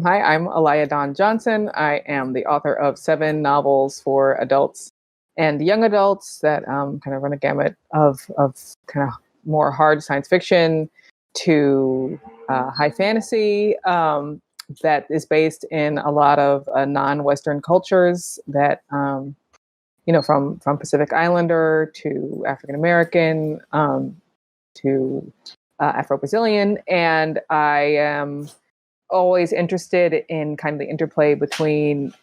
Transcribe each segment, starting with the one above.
Hi, I'm Alaya Johnson. I am the author of 7 novels for adults and young adults that kind of run a gamut of kind of more hard science fiction to high fantasy that is based in a lot of non-Western cultures that, from Pacific Islander to African American to Afro-Brazilian. And I am always interested in kind of the interplay between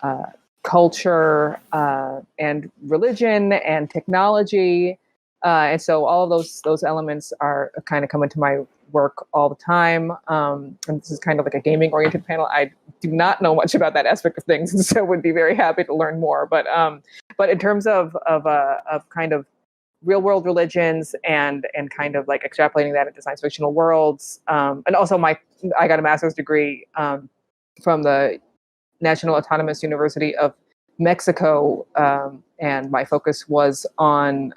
culture and religion and technology, and so all of those elements are kind of come into my work all the time. And this is kind of like a gaming-oriented panel. I do not know much about that aspect of things, and so would be very happy to learn more. But in terms of kind of real world religions and kind of like extrapolating that into science fictional worlds. And also I got a master's degree from the National Autonomous University of Mexico. And my focus was on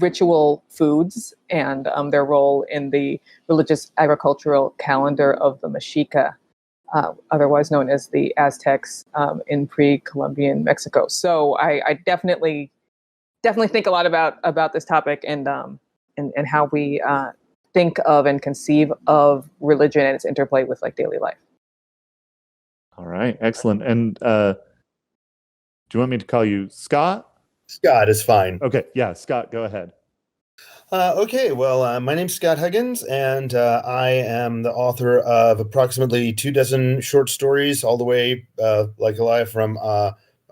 ritual foods and their role in the religious agricultural calendar of the Mexica, otherwise known as the Aztecs in pre-Columbian Mexico. So I definitely think a lot about this topic and how we think of and conceive of religion and its interplay with like daily life. All right, excellent. And do you want me to call you Scott? Scott is fine. Okay, yeah, Scott, go ahead. Okay, well, my name's Scott Huggins, and I am the author of approximately 24 short stories, all the way, like Alaya, from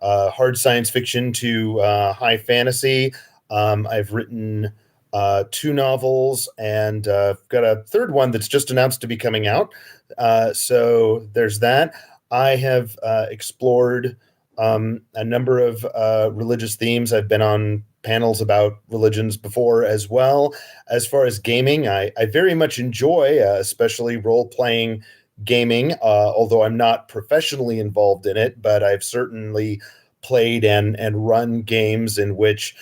hard science fiction to high fantasy. I've written 2 novels, and got a third one that's just announced to be coming out. So there's that. I have explored a number of religious themes. I've been on panels about religions before as well. As far as gaming, I very much enjoy, especially role-playing gaming, although I'm not professionally involved in it, but I've certainly played and run games in which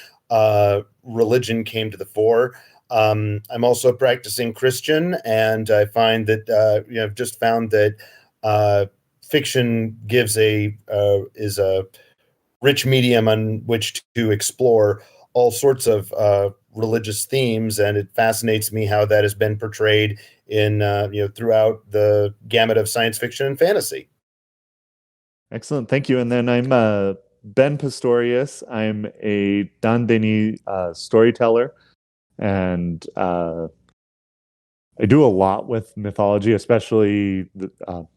religion came to the fore. I'm also a practicing Christian, and I find that I've just found that fiction is a rich medium on which to explore all sorts of religious themes, and it fascinates me how that has been portrayed in throughout the gamut of science fiction and fantasy. Excellent, thank you. And then I'm Ben Pistorius. I'm a Dan Denis storyteller, and I do a lot with mythology, especially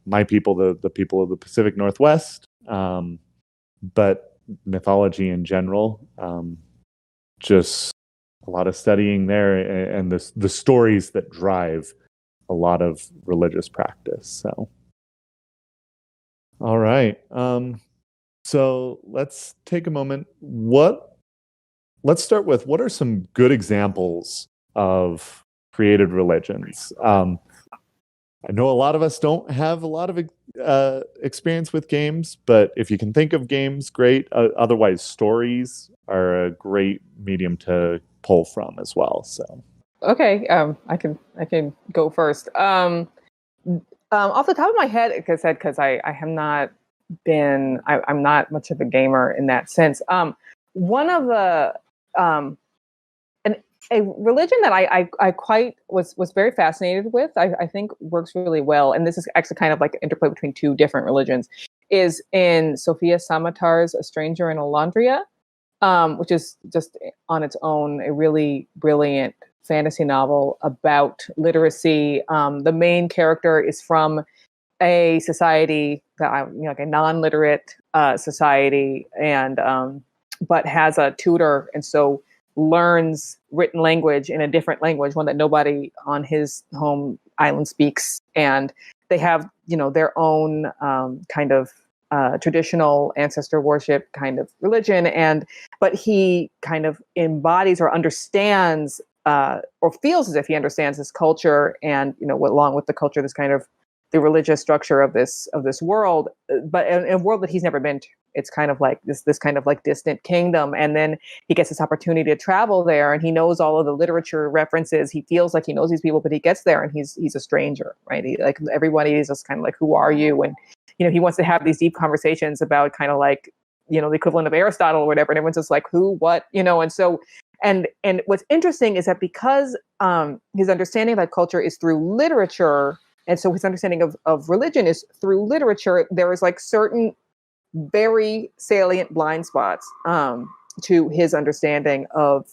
my people, the people of the Pacific Northwest, but mythology in general. Just a lot of studying there, and the stories that drive a lot of religious practice. So, all right. So let's take a moment. Let's start with, what are some good examples of created religions? I know a lot of us don't have a lot of experience with games, but if you can think of games, great. Otherwise, stories are a great medium to pull from as well. So, okay, I can go first. Off the top of my head, because I have not been, I'm not much of a gamer in that sense. One of the a religion that I quite was very fascinated with, I think works really well, and this is actually kind of like an interplay between 2 different religions, is in Sofia Samatar's A Stranger in Alondria, which is just on its own a really brilliant fantasy novel about literacy. The main character is from a society that like a non-literate society, and but has a tutor, and so learns written language in a different language, one that nobody on his home island speaks. And they have, their own kind of traditional ancestor worship kind of religion. But he kind of embodies or understands or feels as if he understands this culture, and, along with the culture, this kind of the religious structure of this world, but in a world that he's never been to. It's kind of like this kind of like distant kingdom, and then he gets this opportunity to travel there, and he knows all of the literature references. He feels like he knows these people, but he gets there and he's a stranger, right? Like everybody is just kind of like, who are you? And he wants to have these deep conversations about kind of like the equivalent of Aristotle or whatever, and everyone's just like, who, what, and so. And what's interesting is that because his understanding of that culture is through literature, and so his understanding of religion is through literature, there is like certain very salient blind spots to his understanding of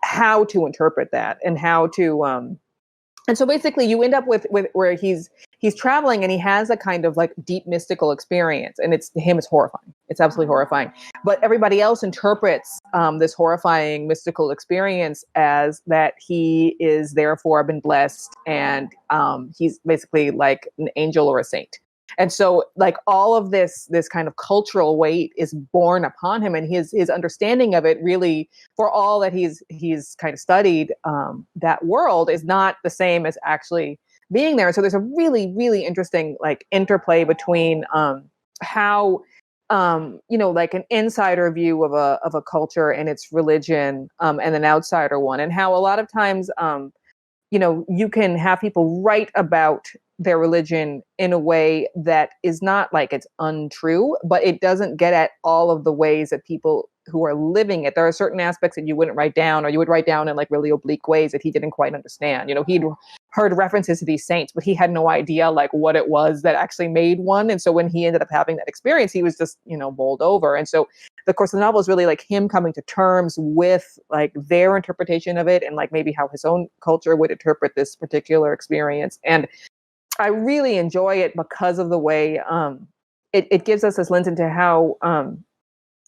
how to interpret that and how to and so basically you end up with where he's traveling and he has a kind of like deep mystical experience, and to him it's horrifying. It's absolutely horrifying. But everybody else interprets this horrifying mystical experience as that he is therefore been blessed, and he's basically like an angel or a saint. And so like all of this kind of cultural weight is borne upon him, and his understanding of it really, for all that he's kind of studied that world, is not the same as actually being there. And so there's a really, really interesting like interplay between how like an insider view of a culture and its religion and an outsider one, and how a lot of times you can have people write about their religion in a way that is not like it's untrue, but it doesn't get at all of the ways that people who are living it. There are certain aspects that you wouldn't write down, or you would write down in like really oblique ways that he didn't quite understand. He'd heard references to these saints, but he had no idea like what it was that actually made one. And so when he ended up having that experience, he was just, bowled over. And so the course of the novel is really like him coming to terms with like their interpretation of it, and like maybe how his own culture would interpret this particular experience. And I really enjoy it because of the way it gives us this lens into how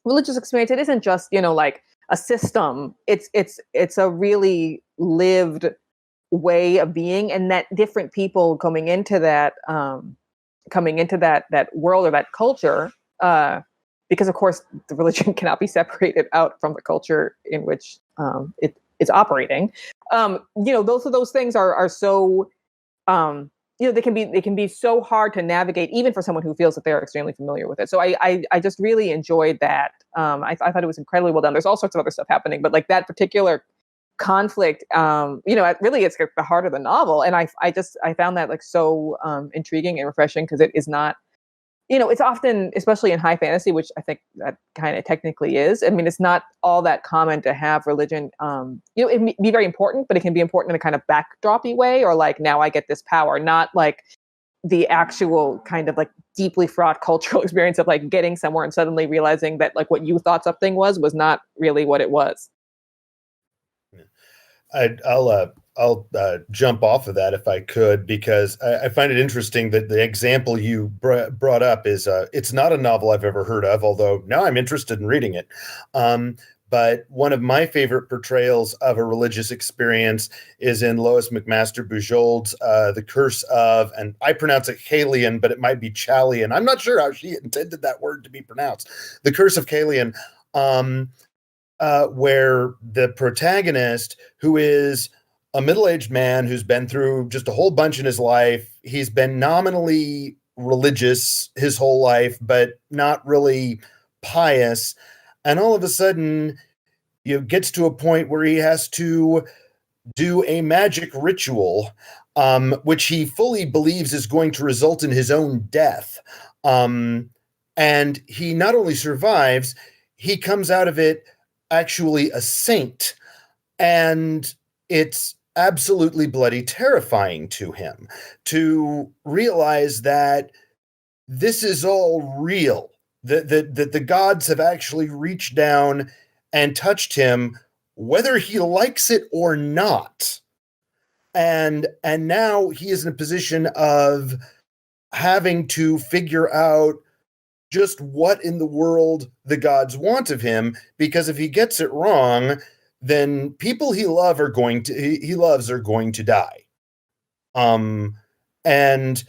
religious experience, it isn't just like a system. It's a really lived way of being, and that different people coming into that world or that culture, because of course the religion cannot be separated out from the culture in which it's operating. Both of those things are so. They can be so hard to navigate, even for someone who feels that they're extremely familiar with it. So I just really enjoyed that. I thought it was incredibly well done. There's all sorts of other stuff happening, but like that particular conflict, really it's the heart of the novel. And I found that like so intriguing and refreshing, because it is not, it's often, especially in high fantasy, which I think that kind of technically is. I mean, it's not all that common to have religion. It can be very important, but it can be important in a kind of backdroppy way, or like, now I get this power, not like the actual kind of like deeply fraught cultural experience of like getting somewhere and suddenly realizing that like what you thought something was not really what it was. I'll jump off of that if I could, because I find it interesting that the example you brought up is it's not a novel I've ever heard of, although now I'm interested in reading it. But one of my favorite portrayals of a religious experience is in Lois McMaster Bujold's The Curse of, and I pronounce it Halion, but it might be Chalian. I'm not sure how she intended that word to be pronounced. The Curse of Halion, where the protagonist, who is a middle-aged man who's been through just a whole bunch in his life, he's been nominally religious his whole life, but not really pious. And all of a sudden, gets to a point where he has to do a magic ritual, which he fully believes is going to result in his own death. And he not only survives, he comes out of it actually a saint. And it's absolutely bloody terrifying to him to realize that this is all real, that the gods have actually reached down and touched him, whether he likes it or not. And now he is in a position of having to figure out just what in the world the gods want of him, because if he gets it wrong, then people he loves are going to die. And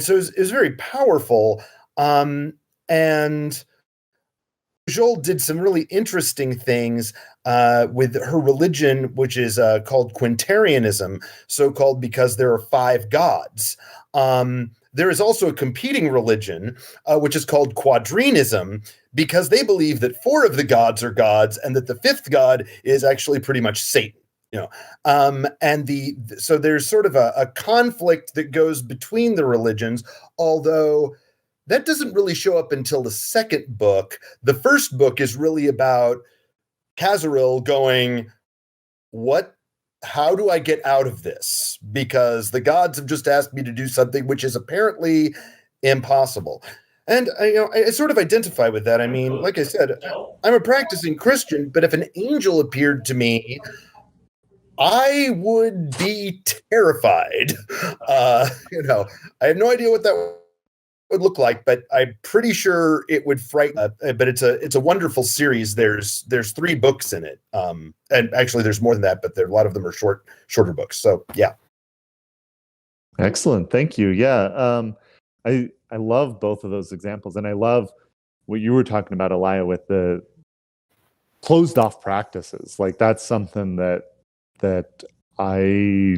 so it's very powerful. And Joel did some really interesting things with her religion, which is called Quintarianism, so-called because there are 5 gods. There is also a competing religion, which is called Quadrinism, because they believe that 4 of the gods are gods and that the 5th god is actually pretty much Satan. So there's sort of a conflict that goes between the religions, although that doesn't really show up until the second book. The first book is really about Kazaril going, how do I get out of this? Because the gods have just asked me to do something which is apparently impossible. And I sort of identify with that. I mean, like I said, I'm a practicing Christian, but if an angel appeared to me, I would be terrified. I have no idea what that would look like, but I'm pretty sure it would frighten. But it's a wonderful series. There's 3 books in it, and actually there's more than that, but a lot of them are shorter books. So yeah. Excellent, thank you. Yeah, I love both of those examples, and I love what you were talking about, Alaya, with the closed off practices. Like that's something that I,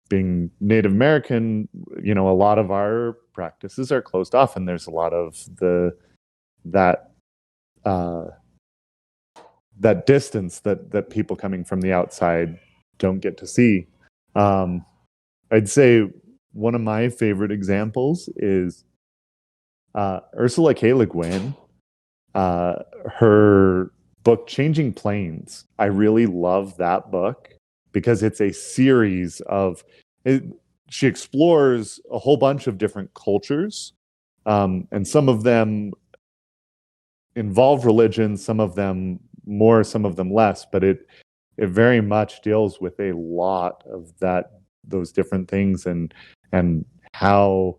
being Native American, a lot of our practices are closed off, and there's a lot of that distance that people coming from the outside don't get to see. I'd say one of my favorite examples is Ursula K. Le Guin. Her book Changing Planes. I really love that book because it's a series of she explores a whole bunch of different cultures, and some of them involve religion, some of them more, some of them less, but it very much deals with a lot of those different things and how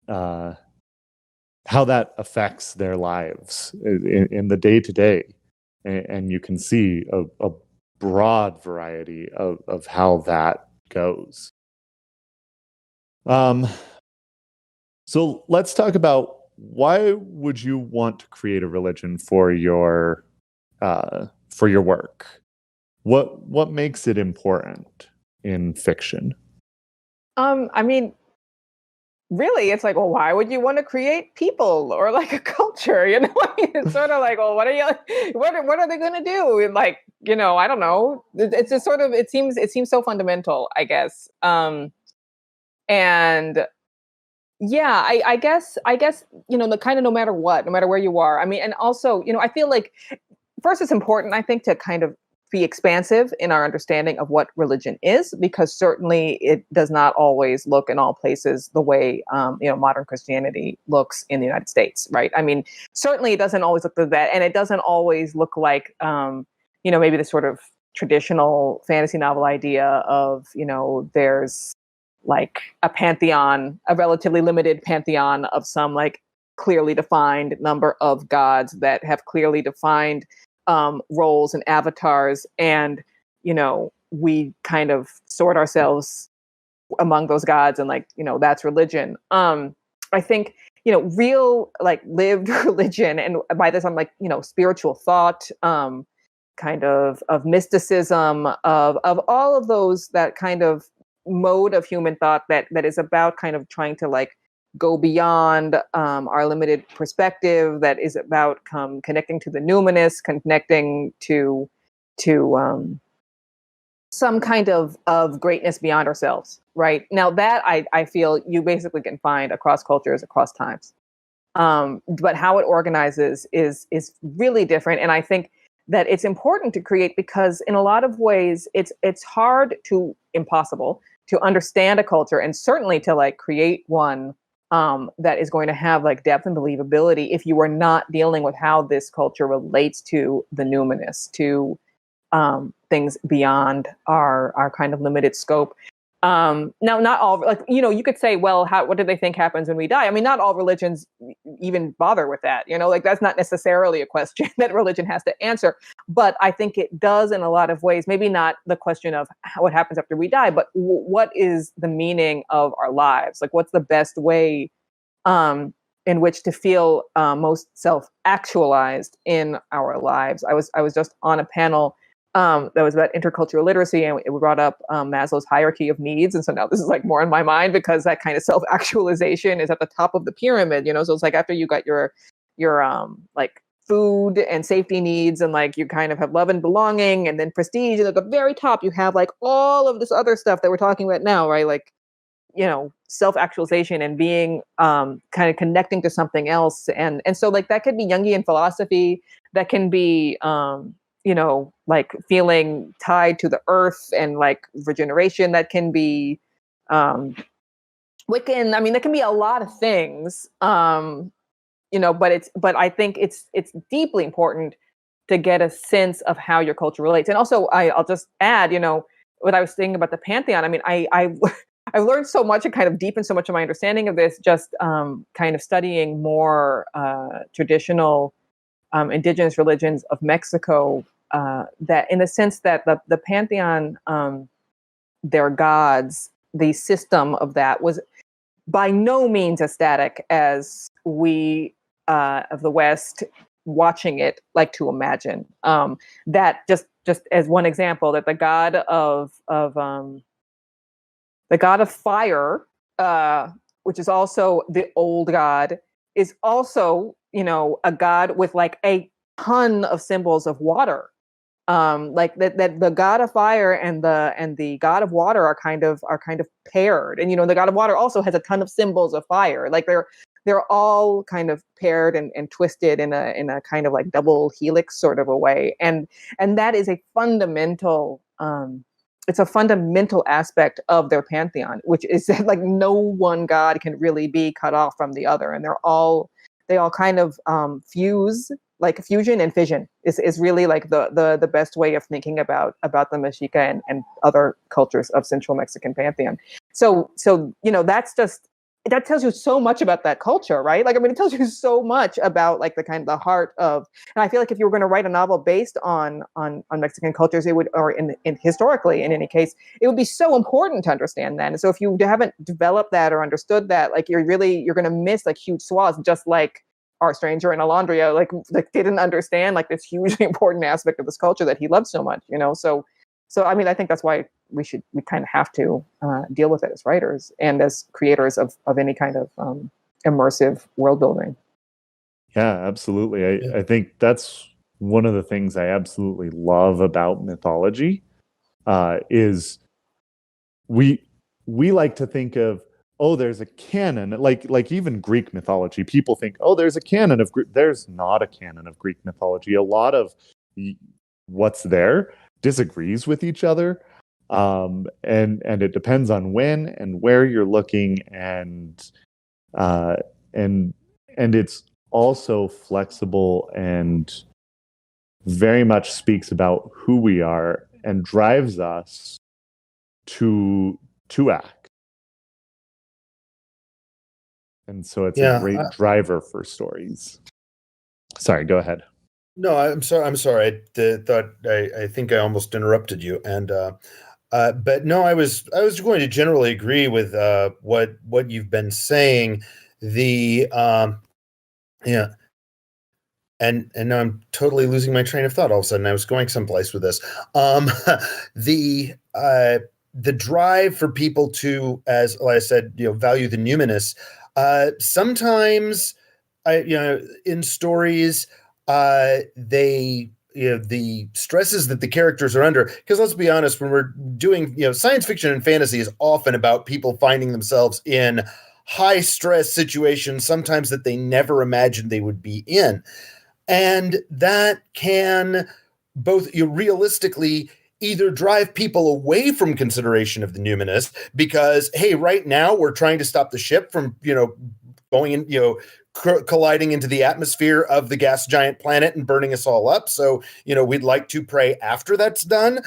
that affects their lives in the day-to-day. And you can see a broad variety of how that goes. So let's talk about, why would you want to create a religion for your work? What makes it important in fiction? I mean, really, it's like, well, why would you want to create people or like a culture? It's sort of like, well, what are they going to do? And like, I don't know. It's just sort of, it seems so fundamental, I guess. And yeah, I guess, the kind of, no matter where you are. I mean, and also, I feel like first it's important, I think, to kind of be expansive in our understanding of what religion is, because certainly it does not always look in all places the way modern Christianity looks in the United States, right? I mean, certainly it doesn't always look like that, and it doesn't always look like maybe the sort of traditional fantasy novel idea of there's like a pantheon, a relatively limited pantheon of some like clearly defined number of gods that have clearly defined roles and avatars, and we kind of sort ourselves among those gods, and like that's religion. I think real like lived religion, and by this I'm like spiritual thought, kind of mysticism, of all of those, that kind of mode of human thought that is about kind of trying to like go beyond our limited perspective, that is about connecting to the numinous, connecting to some kind of greatness beyond ourselves, right? Now that I feel you basically can find across cultures, across times. But how it organizes is really different. And I think that it's important to create, because in a lot of ways it's hard to impossible to understand a culture, and certainly to like create one that is going to have like depth and believability if you are not dealing with how this culture relates to the numinous, to things beyond our kind of limited scope. Now, not all, like, you could say, well, what do they think happens when we die? I mean, not all religions even bother with that, like that's not necessarily a question that religion has to answer. But I think it does in a lot of ways, maybe not the question of what happens after we die, but what is the meaning of our lives? Like, what's the best way in which to feel most self-actualized in our lives. I was just on a panel that was about intercultural literacy, and it brought up Maslow's hierarchy of needs. And so now this is like more in my mind, because that kind of self-actualization is at the top of the pyramid, so it's like after you got your like food and safety needs, and like you kind of have love and belonging, and then prestige, and at the very top you have like all of this other stuff that we're talking about now, right? Like, self-actualization and being kind of connecting to something else. And so like that could be Jungian philosophy, that can be like feeling tied to the earth and like regeneration, that can be Wiccan. I mean, that can be a lot of things. But I think it's deeply important to get a sense of how your culture relates. And also I'll just add, what I was thinking about the Pantheon. I mean, I've learned so much and kind of deepened so much of my understanding of this, just kind of studying more traditional indigenous religions of Mexico, that in the sense that the Pantheon, their gods, the system of that was by no means as static as we of the West watching it like to imagine. That just as one example, that the god of fire, which is also the old god, is also, a god with like a ton of symbols of water. Like that the god of fire and the god of water are kind of paired. And the god of water also has a ton of symbols of fire. Like they're all kind of paired and twisted in a kind of like double helix sort of a way. And that is a fundamental it's a fundamental aspect of their pantheon, which is that like no one god can really be cut off from the other, and they all kind of fuse. Like fusion and fission is really like the best way of thinking about the Mexica and other cultures of Central Mexican pantheon. So that's just, that tells you so much about that culture, right? Like, I mean, it tells you so much about like the kind of the heart of, and I feel like if you were going to write a novel based on Mexican cultures, it would, or in historically, in any case, it would be so important to understand that. And so if you haven't developed that or understood that, like you're going to miss like huge swaths, just like our stranger in Alondria, like didn't understand like this hugely important aspect of this culture that he loved so much, So I mean, I think that's why we kind of have to deal with it as writers and as creators of any kind of immersive world building. Yeah, absolutely. I think that's one of the things I absolutely love about mythology, is we like to think of, oh, there's a canon, like even Greek mythology. People think, oh, there's a canon of Greek. There's not a canon of Greek mythology. A lot of what's there disagrees with each other, and it depends on when and where you're looking, and it's also flexible and very much speaks about who we are and drives us to act. And so it's a great driver for stories. Sorry, go ahead. No, I'm sorry. I think I almost interrupted you. And but no, I was going to generally agree with what you've been saying. The yeah. And now I'm totally losing my train of thought. All of a sudden, I was going someplace with this. The drive for people to, as Alaya said, value the numinous. Sometimes, in stories, they, the stresses that the characters are under. Because let's be honest, when we're doing, science fiction and fantasy is often about people finding themselves in high stress situations, sometimes that they never imagined they would be in. And that can both realistically either drive people away from consideration of the numinous because, hey, right now we're trying to stop the ship from, going in, colliding into the atmosphere of the gas giant planet and burning us all up. So, we'd like to pray after that's done,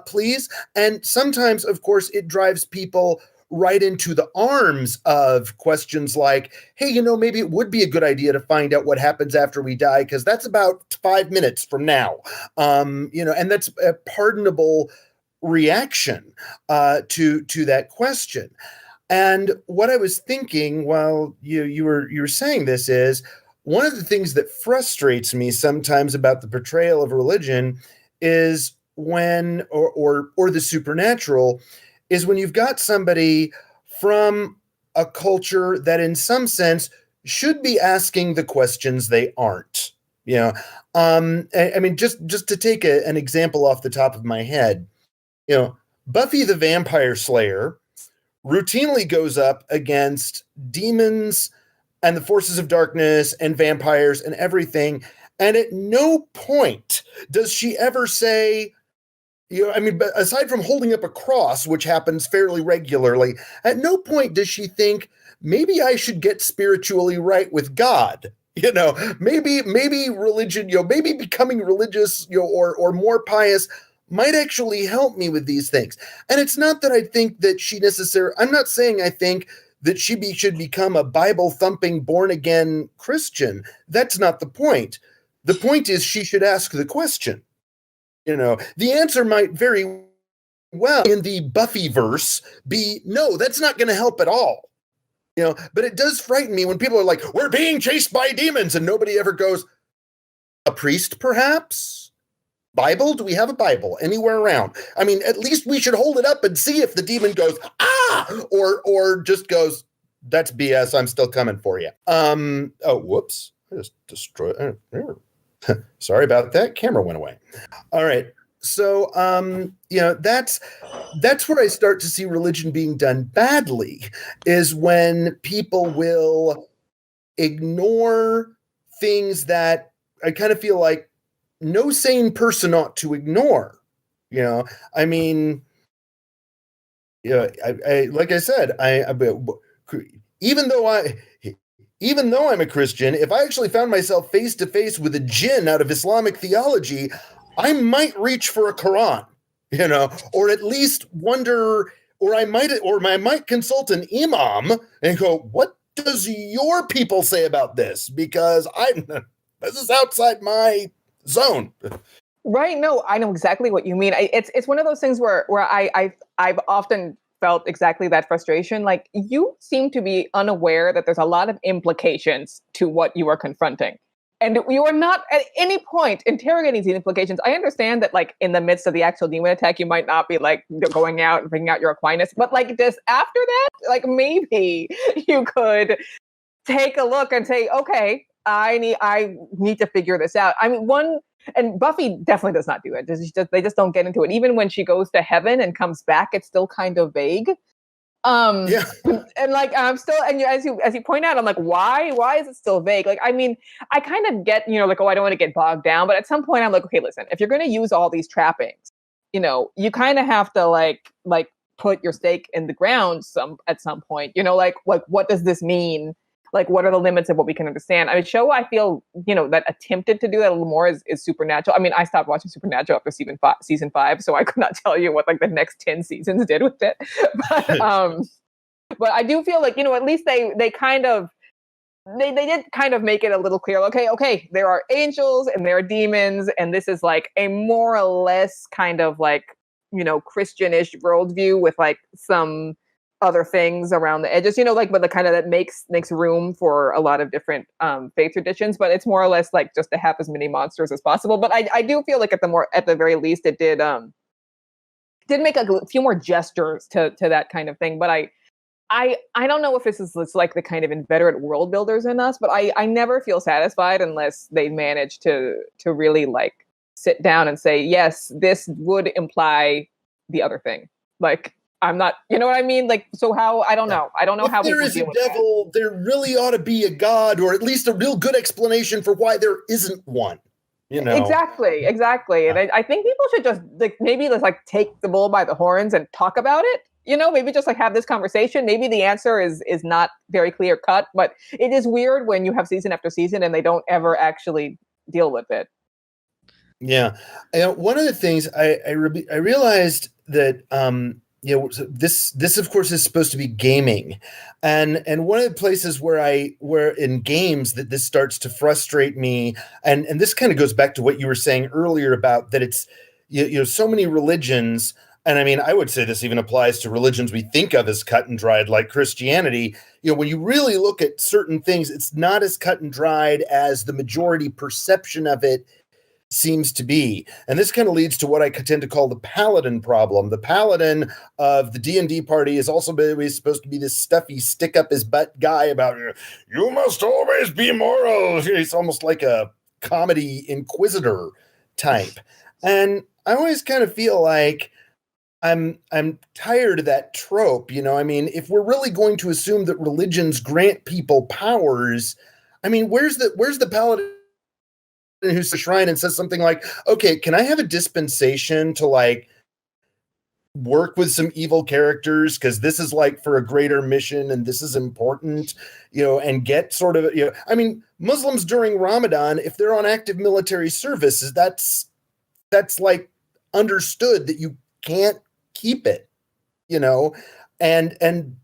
please. And sometimes, of course, it drives people right into the arms of questions like, hey, maybe it would be a good idea to find out what happens after we die, because that's about 5 minutes from now. And that's a pardonable reaction to that question. And what I was thinking while you were saying this is, one of the things that frustrates me sometimes about the portrayal of religion is when, or the supernatural, is when you've got somebody from a culture that in some sense should be asking the questions they aren't. I mean, just to take an example off the top of my head, Buffy the Vampire Slayer routinely goes up against demons and the forces of darkness and vampires and everything. And at no point does she ever say, but aside from holding up a cross, which happens fairly regularly, at no point does she think, maybe I should get spiritually right with God. Maybe religion, maybe becoming religious, or more pious might actually help me with these things. And it's not that I think that I'm not saying I think that she should become a Bible-thumping, born-again Christian. That's not the point. The point is she should ask the question. The answer might very well in the Buffy-verse be, no, that's not going to help at all. But it does frighten me when people are like, we're being chased by demons, and nobody ever goes, a priest, perhaps? Bible? Do we have a Bible anywhere around? I mean, at least we should hold it up and see if the demon goes, or just goes, that's BS, I'm still coming for you. Oh, whoops. I just destroyed. Sorry about that. Camera went away. All right. So, that's where I start to see religion being done badly, is when people will ignore things that I kind of feel like no sane person ought to ignore. I mean, like I said, even though I'm a Christian, if I actually found myself face to face with a jinn out of Islamic theology, I might reach for a Quran, or at least wonder, or I might consult an imam and go, what does your people say about this? Because this is outside my zone. Right. No, I know exactly what you mean. It's one of those things where I've often felt exactly that frustration. Like, you seem to be unaware that there's a lot of implications to what you are confronting. And you are not at any point interrogating these implications. I understand that, like, in the midst of the actual demon attack, you might not be like going out and bringing out your Aquinas, but like just after that, like maybe you could take a look and say, okay, I need to figure this out. I mean, and Buffy definitely does not do it. They just don't get into it. Even when she goes to heaven and comes back, it's still kind of vague. Yeah. And like, I'm still, and as you point out, I'm like, why is it still vague? Like, I mean, I kind of get, like, oh, I don't want to get bogged down, but at some point I'm like, okay, listen, if you're going to use all these trappings, you kind of have to like put your stake in the ground at some point, like what does this mean? Like, what are the limits of what we can understand? I mean, show I feel, that attempted to do that a little more is Supernatural. I mean, I stopped watching Supernatural after season 5, so I could not tell you what like the next 10 seasons did with it. But I do feel like, at least they kind of, they did kind of make it a little clear. Okay, there are angels and there are demons, and this is like a more or less kind of like, Christian-ish worldview with like some other things around the edges, but the kind of that makes makes room for a lot of different faith traditions, but it's more or less like just to have as many monsters as possible. But I do feel like at the very least it did make a few more gestures to that kind of thing. But I don't know if it's like the kind of inveterate world builders in us, but I never feel satisfied unless they manage to really like sit down and say, yes, this would imply the other thing. Like, I'm not, you know what I mean? Like, so how, I don't know. I don't know how there is a devil, there really ought to be a God, or at least a real good explanation for why there isn't one. Exactly. And I think people should just like, maybe let's like take the bull by the horns and talk about it. Maybe just like have this conversation. Maybe the answer is not very clear cut, but it is weird when you have season after season and they don't ever actually deal with it. Yeah. One of the things I realized that, so this of course is supposed to be gaming, and one of the places where in games that this starts to frustrate me, and this kind of goes back to what you were saying earlier about that it's so many religions, And I mean, I would say this even applies to religions we think of as cut and dried, like Christianity. When you really look at certain things, it's not as cut and dried as the majority perception of it seems to be. And this kind of leads to what I tend to call the Paladin problem. The Paladin of the D&D party is also supposed to be this stuffy, stick up his butt guy about, you must always be moral. He's almost like a comedy inquisitor type. And I always kind of feel like I'm tired of that trope. I mean, if we're really going to assume that religions grant people powers, I mean, where's the Paladin who's the shrine and says something like, okay, can I have a dispensation to like work with some evil characters because this is like for a greater mission and this is important, and get sort of, I mean, Muslims during Ramadan, if they're on active military service, that's like understood that you can't keep it, and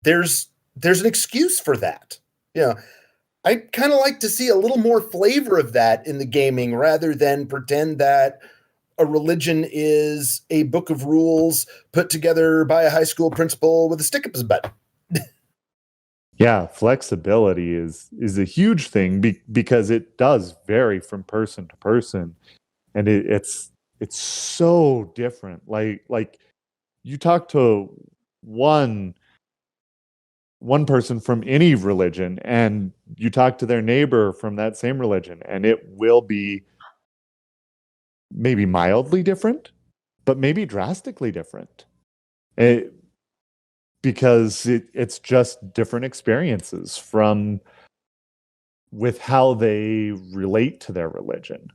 there's an excuse for that. I kind of like to see a little more flavor of that in the gaming rather than pretend that a religion is a book of rules put together by a high school principal with a stick up his butt. Yeah, flexibility is a huge thing because it does vary from person to person, and it's so different. Like you talk to one person from any religion and you talk to their neighbor from that same religion and it will be maybe mildly different, but maybe drastically different. Because it's just different experiences with how they relate to their religion.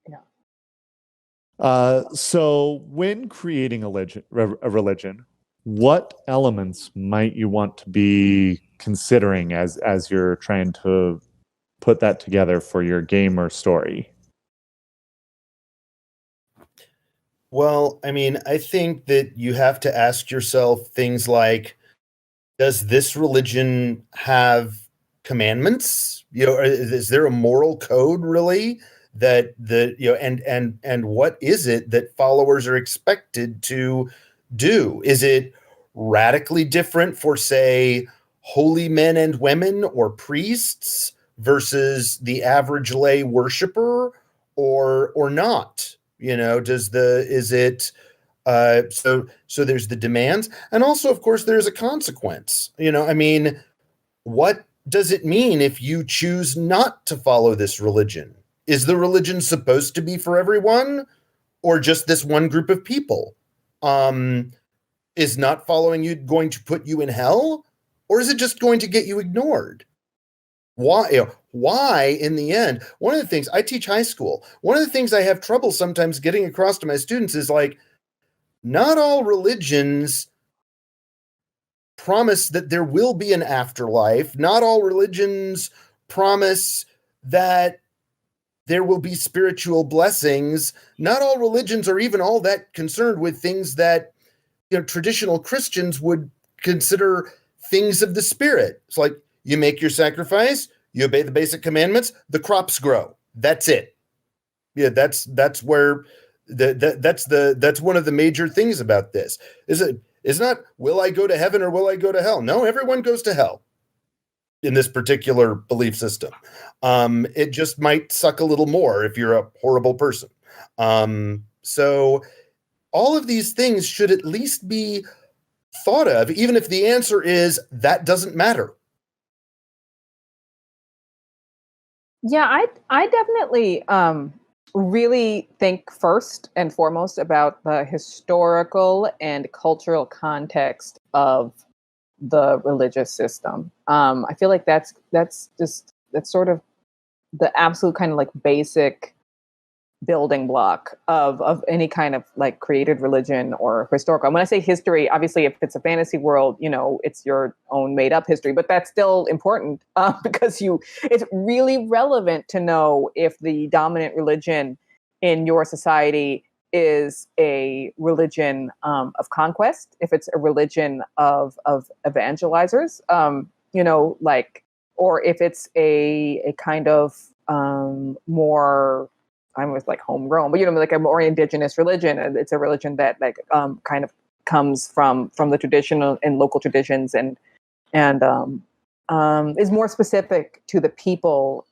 Yeah. So when creating a religion, what elements might you want to be considering as you're trying to put that together for your game or story? Well, I mean, I think that you have to ask yourself things like, does this religion have commandments? Is there a moral code really that and what is it that followers are expected to do? Is it radically different for, say, holy men and women or priests versus the average lay worshiper, or not? Is it so there's the demands, and also of course there's a consequence. I mean, what does it mean if you choose not to follow this religion? Is the religion supposed to be for everyone or just this one group of people? Is not following you going to put you in hell, or is it just going to get you ignored? Why in the end? One of the things I teach high school, one of the things I have trouble sometimes getting across to my students is like, not all religions promise that there will be an afterlife. Not all religions promise that there will be spiritual blessings. Not all religions are even all that concerned with things that traditional Christians would consider things of the spirit. It's like, you make your sacrifice, you obey the basic commandments, the crops grow. That's it. Yeah, that's where that's one of the major things about this. It's not, will I go to heaven or will I go to hell? No, everyone goes to hell in this particular belief system. It just might suck a little more if you're a horrible person. So all of these things should at least be thought of, even if the answer is that doesn't matter. Yeah, I definitely really think first and foremost about the historical and cultural context of the religious system. I feel like that's sort of the absolute kind of like basic building block of any kind of like created religion or historical. And when I say history, obviously if it's a fantasy world, it's your own made up history, but that's still important because it's really relevant to know if the dominant religion in your society is a religion of conquest, if it's a religion of evangelizers, or if it's a kind of more I was like homegrown, but like a more indigenous religion. And it's a religion that like kind of comes from the traditional and local traditions and is more specific to the people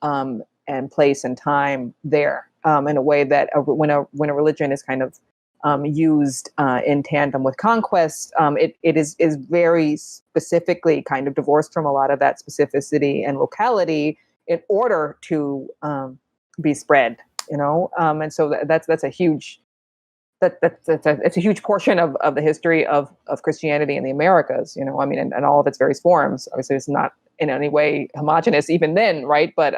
and place and time there in a way that when a religion is kind of used in tandem with conquest, it is very specifically kind of divorced from a lot of that specificity and locality in order to be spread, and so that's a huge it's a huge portion of the history of Christianity in the Americas, I mean, and all of its various forms. Obviously, it's not in any way homogenous even then, right? But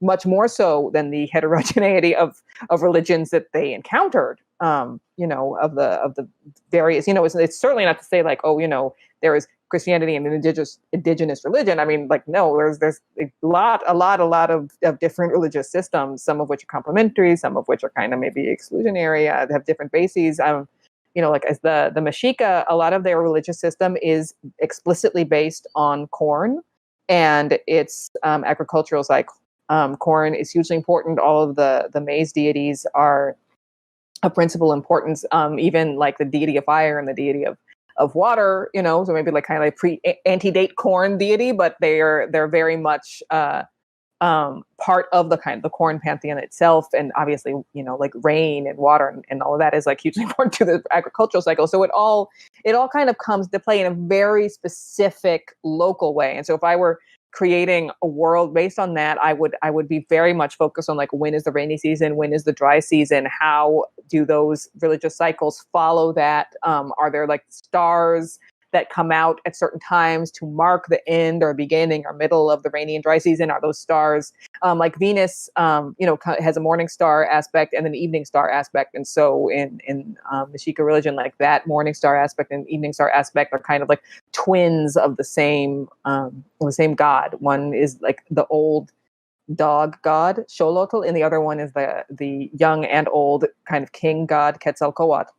much more so than the heterogeneity of religions that they encountered, of the various, it's certainly not to say like, there is Christianity and an indigenous religion. I mean, like, no, there's a lot of different religious systems, some of which are complementary, some of which are kind of maybe exclusionary, have different bases. Like as the Mexica, a lot of their religious system is explicitly based on corn and its agricultural cycle. Corn is hugely important. All of the maize deities are of principal importance, even like the deity of fire and the deity of water, so maybe like kind of like antedate corn deity, but they're very much part of the corn pantheon itself. And obviously, like rain and water and all of that is like hugely important to the agricultural cycle. So it all kind of comes to play in a very specific local way. And so if I were creating a world based on that, I would be very much focused on like, when is the rainy season? When is the dry season? How do those religious cycles follow that? Are there like stars that come out at certain times to mark the end or beginning or middle of the rainy and dry season? Are those stars like Venus, has a morning star aspect and an evening star aspect. And so in Mexica religion, like that morning star aspect and evening star aspect are kind of like twins of the same god. One is like the old dog god Xolotl, and the other one is the young and old kind of king god Quetzalcoatl.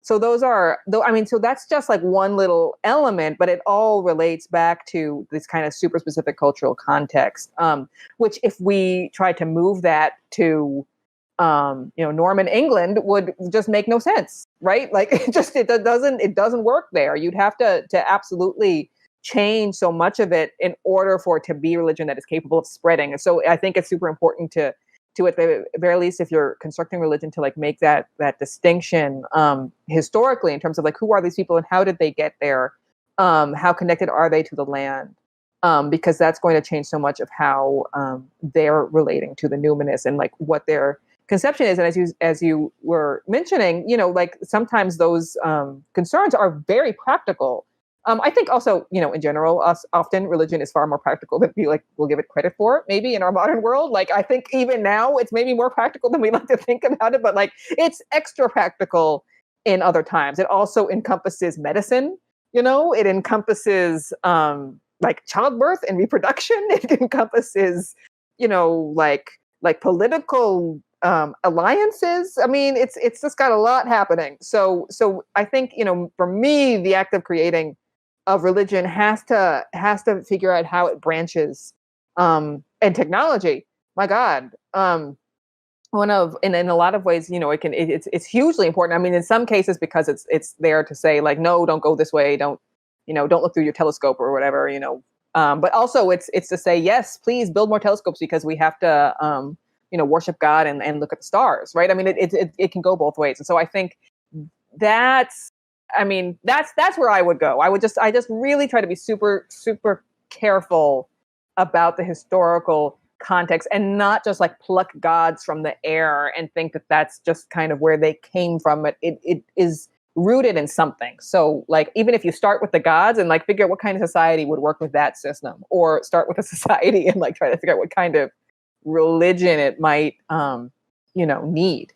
So those are, I mean, so that's just like one little element, but it all relates back to this kind of super specific cultural context, which if we try to move that to, Norman England would just make no sense, right? Like it doesn't work there. You'd have to absolutely change so much of it in order for it to be religion that is capable of spreading. And so I think it's super important to at the very least, if you're constructing religion, to like make that distinction historically in terms of like, who are these people and how did they get there? How connected are they to the land? Because that's going to change so much of how they're relating to the numinous and like what their conception is. And as you were mentioning, like sometimes those concerns are very practical. I think also, in general, often religion is far more practical than we'll give it credit for, maybe in our modern world. Like, I think even now it's maybe more practical than we like to think about it, but like it's extra practical in other times. It also encompasses medicine, it encompasses like childbirth and reproduction. It encompasses, like political alliances. I mean, it's just got a lot happening. So I think, for me, the act of creating of religion has to figure out how it branches, and technology. My God, in a lot of ways, it's hugely important. I mean, in some cases because it's there to say like, no, don't go this way, don't look through your telescope or whatever, but also it's to say, yes, please build more telescopes because we have to worship God and look at the stars, right? I mean, it can go both ways, and so I think that's where I would go. I just really try to be super, super careful about the historical context and not just like pluck gods from the air and think that that's just kind of where they came from. It is rooted in something. So like, even if you start with the gods and like figure out what kind of society would work with that system, or start with a society and like try to figure out what kind of religion it might, need.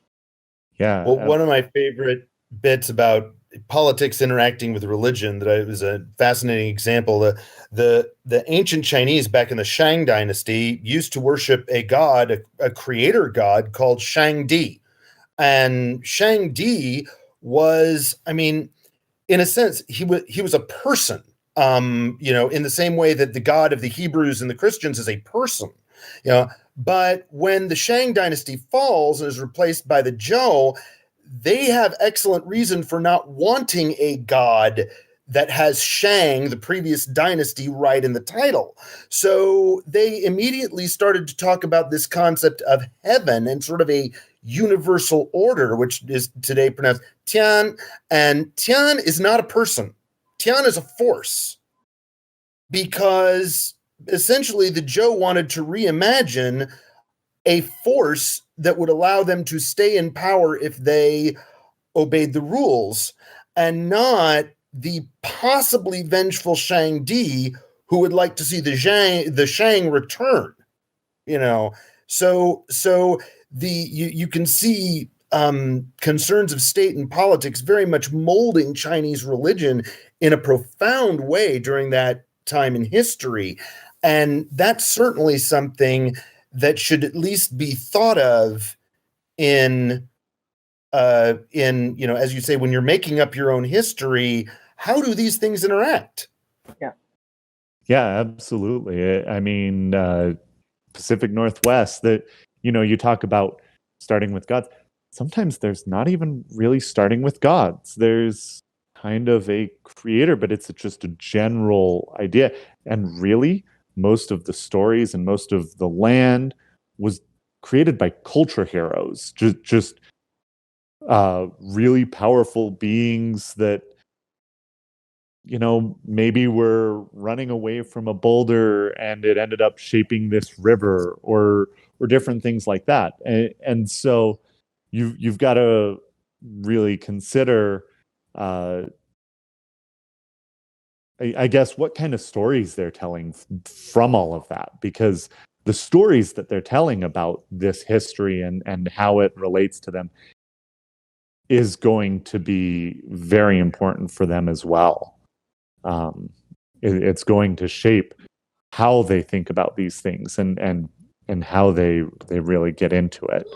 Yeah. Well, one of my favorite bits about politics interacting with religion that was a fascinating example. The ancient Chinese back in the Shang dynasty used to worship a god, a creator god called Shang Di. And Shang Di was, I mean, in a sense, he was a person, in the same way that the God of the Hebrews and the Christians is a person. But when the Shang dynasty falls and is replaced by the Zhou, they have excellent reason for not wanting a god that has Shang, the previous dynasty, right in the title. So they immediately started to talk about this concept of heaven and sort of a universal order, which is today pronounced Tian. And Tian is not a person. Tian is a force. Because essentially the Zhou wanted to reimagine a force that would allow them to stay in power if they obeyed the rules, and not the possibly vengeful Shang Di who would like to see the Shang return. So you can see concerns of state and politics very much molding Chinese religion in a profound way during that time in history. And that's certainly something that should at least be thought of in as you say, when you're making up your own history, how do these things interact? Yeah, absolutely. I mean, Pacific Northwest, that, you talk about starting with gods. Sometimes there's not even really starting with gods. There's kind of a creator, but it's just a general idea. And really, most of the stories and most of the land was created by culture heroes, just really powerful beings that, maybe were running away from a boulder and it ended up shaping this river, or different things like that. And so you've got to really consider, I guess, what kind of stories they're telling from all of that, because the stories that they're telling about this history and how it relates to them is going to be very important for them as well. It's going to shape how they think about these things and how they really get into it.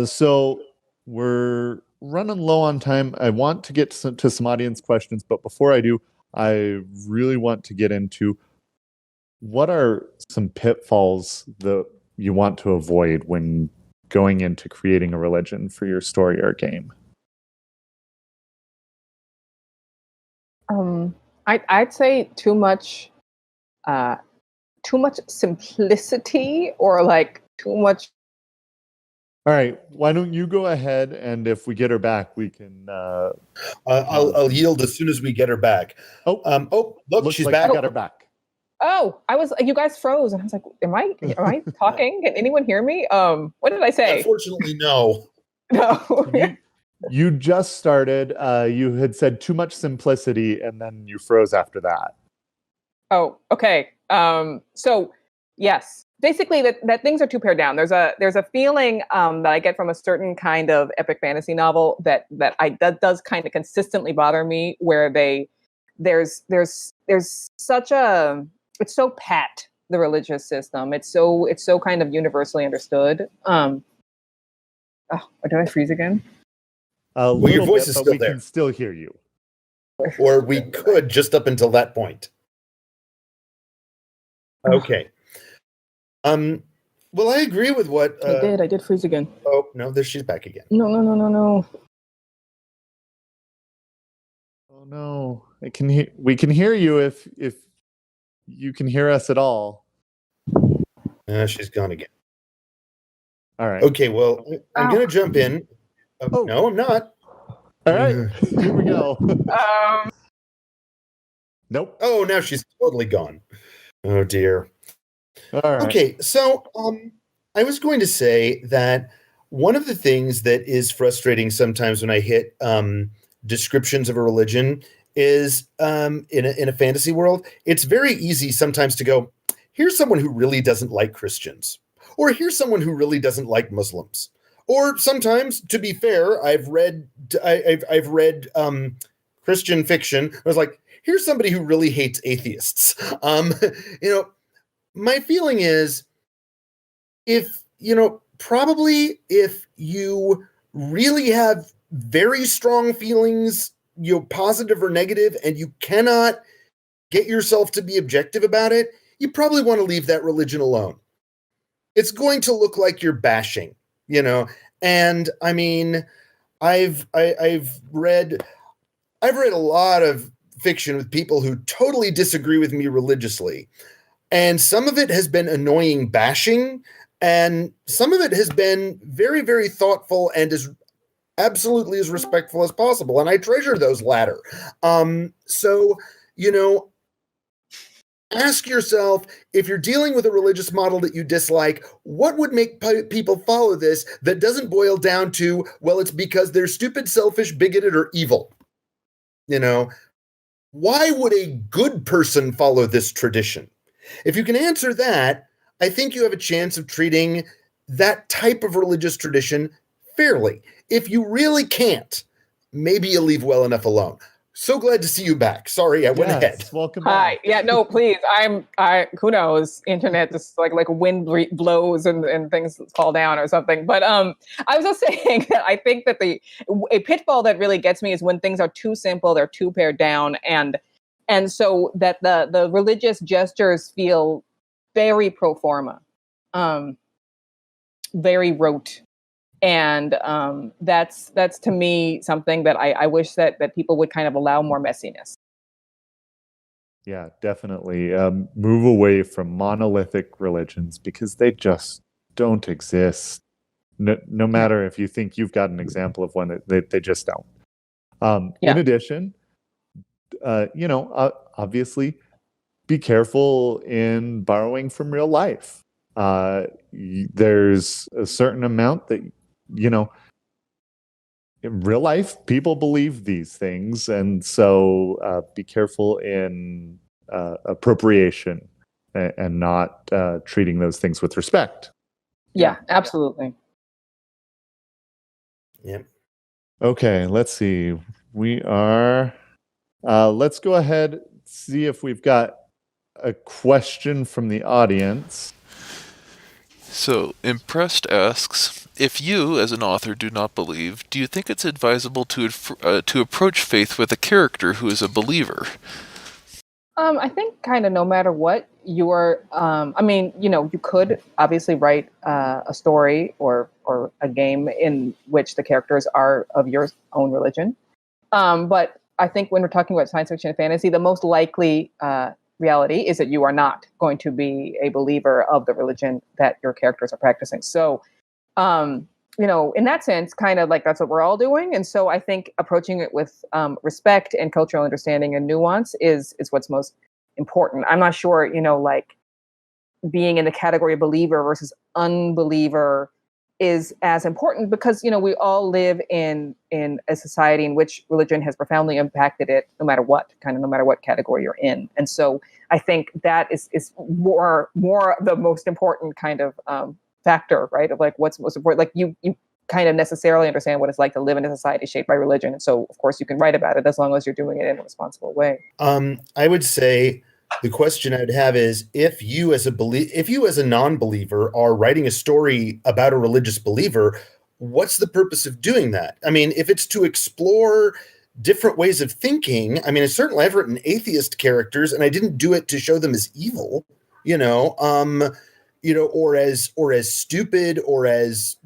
So we're running low on time. I want to get to some audience questions, but before I do, I really want to get into what are some pitfalls that you want to avoid when going into creating a religion for your story or game. I'd say too much simplicity, or like too much. All right, why don't you go ahead, and if we get her back, we can. I'll yield as soon as we get her back. Look, she's like back. We got her back. Oh, you guys froze, and I was like, am I talking? Can anyone hear me? What did I say? Unfortunately, no. No. You just started. You had said too much simplicity, and then you froze after that. Oh, okay. So yes, basically that things are too pared down. There's a feeling that I get from a certain kind of epic fantasy novel that does kind of consistently bother me, where there's such a, it's so pat, the religious system. It's so kind of universally understood. Oh, did I freeze again? Well, your voice is still we there. Can still hear you. Or we could just up until that point. Okay. Well, I agree with what I did freeze again. Oh no, there she's back again. No. Oh no! We can hear you if you can hear us at all. She's gone again. All right. Okay. Well, I'm gonna jump in. No, I'm not. All right. Here we go. Nope. Oh, now she's totally gone. Oh dear. All right. Okay, so I was going to say that one of the things that is frustrating sometimes when I hit descriptions of a religion is in a fantasy world, it's very easy sometimes to go, here's someone who really doesn't like Christians, or here's someone who really doesn't like Muslims. Or sometimes, to be fair, I've read Christian fiction. I was like, here's somebody who really hates atheists. My feeling is, probably if you really have very strong feelings, positive or negative, and you cannot get yourself to be objective about it, you probably want to leave that religion alone. It's going to look like you're bashing, you know. And I mean, I've read a lot of fiction with people who totally disagree with me religiously. And some of it has been annoying bashing, and some of it has been very, very thoughtful and is absolutely as respectful as possible. And I treasure those latter. So, you know, ask yourself, if you're dealing with a religious model that you dislike, what would make people follow this that doesn't boil down to, well, it's because they're stupid, selfish, bigoted, or evil? You know, why would a good person follow this tradition? If you can answer that, I think you have a chance of treating that type of religious tradition fairly. If you really can't, maybe you leave well enough alone. So glad to see you back. Sorry, I went ahead. Welcome Hi. back. Yeah, no, please. Who knows? Internet just like wind blows and things fall down or something. But I was just saying that I think that a pitfall that really gets me is when things are too simple, they're too pared down, and so that the religious gestures feel very pro forma, very rote. And that's to me something that I wish that people would kind of allow more messiness. Yeah, definitely. Move away from monolithic religions because they just don't exist. No matter if you think you've got an example of one, they just don't. In addition, obviously, be careful in borrowing from real life. There's a certain amount that, in real life, people believe these things, and so be careful in appropriation and not treating those things with respect. Yeah, absolutely. Yep. Okay, let's see. We are. Let's go ahead, see if we've got a question from the audience. So, Impressed asks, if you, as an author, do not believe, do you think it's advisable to approach faith with a character who is a believer? I think kind of no matter what you are, you could obviously write a story or a game in which the characters are of your own religion. But I think when we're talking about science fiction and fantasy, the most likely reality is that you are not going to be a believer of the religion that your characters are practicing. So, in that sense, kind of like that's what we're all doing. And so I think approaching it with respect and cultural understanding and nuance is what's most important. I'm not sure, like being in the category of believer versus unbeliever is as important because, we all live in a society in which religion has profoundly impacted it, no matter what category you're in. And so I think that is more the most important kind of factor, right? Of like what's most important. Like you kind of necessarily understand what it's like to live in a society shaped by religion. And so of course you can write about it as long as you're doing it in a responsible way. I would say the question I'd have is if you as a non-believer are writing a story about a religious believer, what's the purpose of doing that? I mean, if it's to explore different ways of thinking, I mean, certainly I've written atheist characters and I didn't do it to show them as evil, or as stupid or as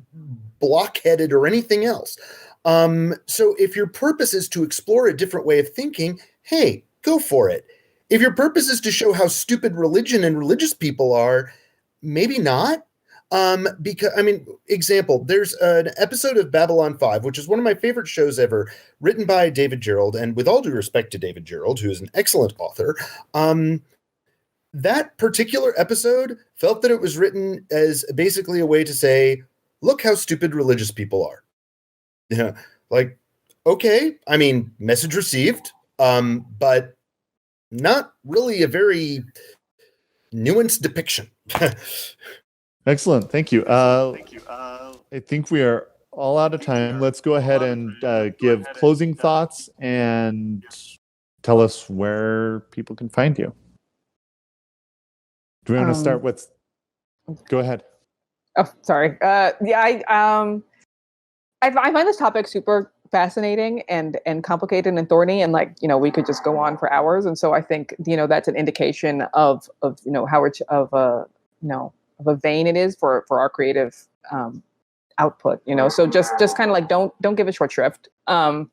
blockheaded or anything else. So if your purpose is to explore a different way of thinking, hey, go for it. If your purpose is to show how stupid religion and religious people are, maybe not. Example, there's an episode of Babylon 5, which is one of my favorite shows ever, written by David Gerald. And with all due respect to David Gerald, who is an excellent author, that particular episode felt that it was written as basically a way to say, look how stupid religious people are. Yeah, like, okay, I mean, message received, but not really a very nuanced depiction. Excellent. Thank you. I think we are all out of time. Let's go ahead and give closing thoughts and tell us where people can find you. Do we want to start with? Go ahead. Oh, sorry. I find this topic super fascinating and complicated and thorny, and like, we could just go on for hours. And so I think, that's an indication of how much of a vein it is for our creative output. So just kind of like don't give it short shrift. And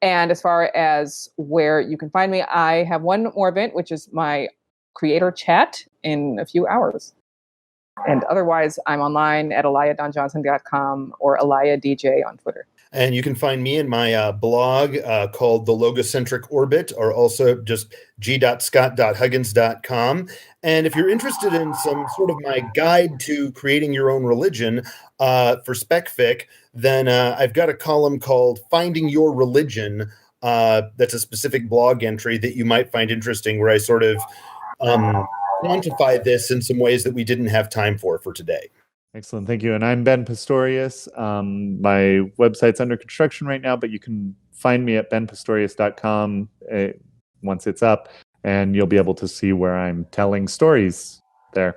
as far as where you can find me, I have one more event, which is my creator chat in a few hours. And otherwise, I'm online at alayadonjohnson.com or alayadj on Twitter. And you can find me in my blog called The Logocentric Orbit, or also just g.scott.huggins.com. And if you're interested in some sort of my guide to creating your own religion for SpecFic, then I've got a column called Finding Your Religion. That's a specific blog entry that you might find interesting, where I sort of quantify this in some ways that we didn't have time for today. Excellent. Thank you. And I'm Ben Pistorius. My website's under construction right now, but you can find me at benpistorius.com once it's up, and you'll be able to see where I'm telling stories there.